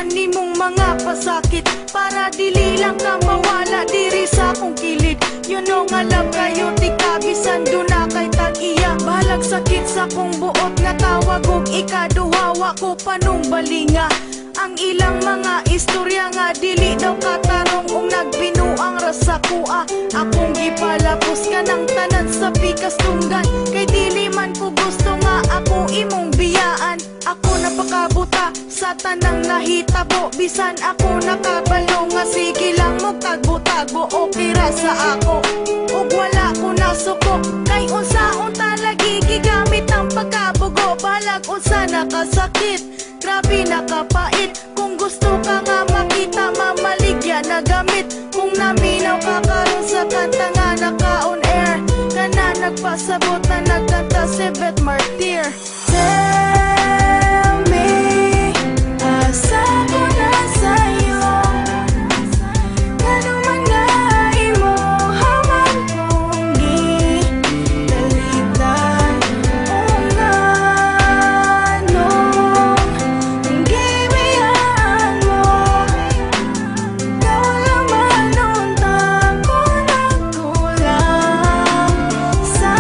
Daghan nimong mga pasakit para dili lang ka mawala diri sa akong kilid. You know nga love kayo ti kabisan do na kay tag-iya. Balag sakit sa kong buot nga tawag og ikaduhawa ko panumbalinga. Ang ilang mga istorya nga dili daw katarong ung nagbinuang rasa kuha. Akong gipalapos ka ng tanan sa pikas tunggan, kay dili man ko gusto nga ako imong biyaan. Ako napakabuta sa tanang nahitabo, bisan ako nakabalo nga sige lang mo tagbo-tagbo. Okay ra sa ako ug wala ko nasuko, kay unsaon talagi gigamit ang pagkabugo. Balag unsa nakasakit, grabe nakapait. Kung gusto ka nga makita, mamaligya na gamit. Kung naminaw ka karon sa kanta nga naka-on air, kana nagpasabot na nagkanta si Beth Martir. Tell me, asa ko na sa'yo, ano man nga imo haman kong gitalitan. O nga nung gibiyan mo, ikaw naman untang ko nagkulang sa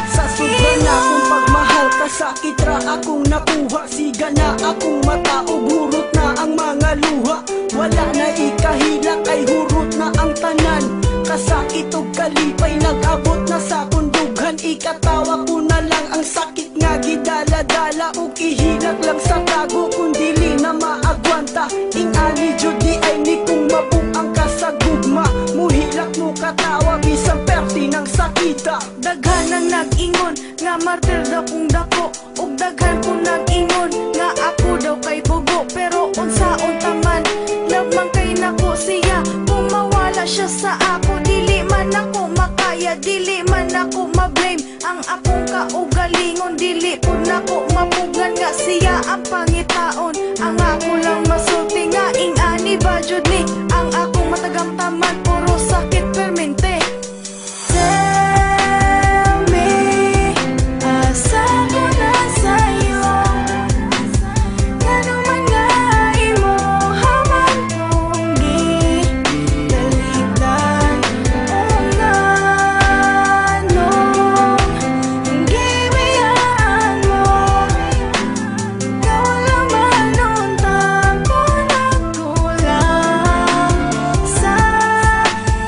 sobrang na akong pagmahal, kasakit ra akong nakuha. Siga na akong mata ug hurot na ang mga luha. Wala na ikahila kay hurot na ang tanan. Kasakit ug kalipay nag-abot na sa kundughan. Ikatawa ko na lang ang sakit nga gidala-dala, ug ihilak lang sa tago kung dili na maagwanta. Ingani jud di ay ni kung mabuang ka sa gugma. Muhilak mo katawa bisan perti ng sakita. Daghan ang nag-ingon nga martir daw kung dako, ug daghan kong nag-ingon nga ako daw kay bugo. Pero unsaon taman, love man kay nako siya. Kung mawala siya sa ako, dili man ako makaya, dili man ako ma-blame. Ang akong kaugalingon, dili po nako mapugan nga siya ang pangitaon. Ang ako lang masulti nga ingani ba jud ni ang akong matagang taman, puro sakit permente. Tell me, asa ko na sa'yo, ano man nga imo haman kong gitalitan. O nga nung gibiyan mo, ikaw naman untang ko nagkulang sa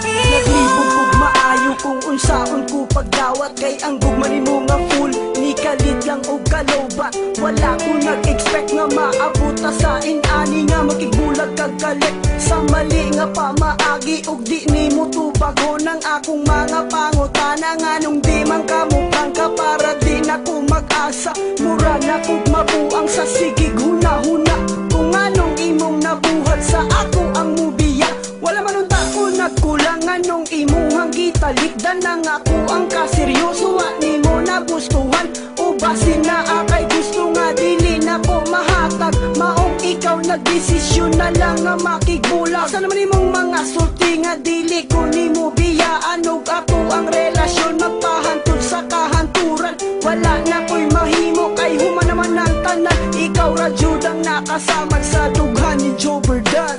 Naglibog imo. ug maayo kung unsaon ko pagdawat, kay ang gugma nimo nga full ni kalit lang og kalobat. Wala ko nag-expect nga maabot ta sa inani nga makigbulag kag kalit. Sa mali nga pamaagi ug di nimo tubago ng akong mga pangutana. Nga nung di man ka mukhang ka para di na ko mag-asa. Mura na kog mabuang sa sigig huna-huna. Kung anong imong nabuhat sa ako ang mubiya, wala man unta ko nagkulang. Anong imong gitalikdan nang ako ang kaseryoso. Wa nimo nagustuhan o basin na akay gusto nga dili na ko mahatag. Maong ikaw nagdesisyon na lang nga makigbulag. Sa naman imong mga sulti nga dili ko nimo biyaan, ug ako ang relasyon magpahantod sa kahanturan. Wala na ko'y mahimo kay human naman ang tanan. Ikaw ra jud ang nakasamad sa dughan ni Joe Verdan.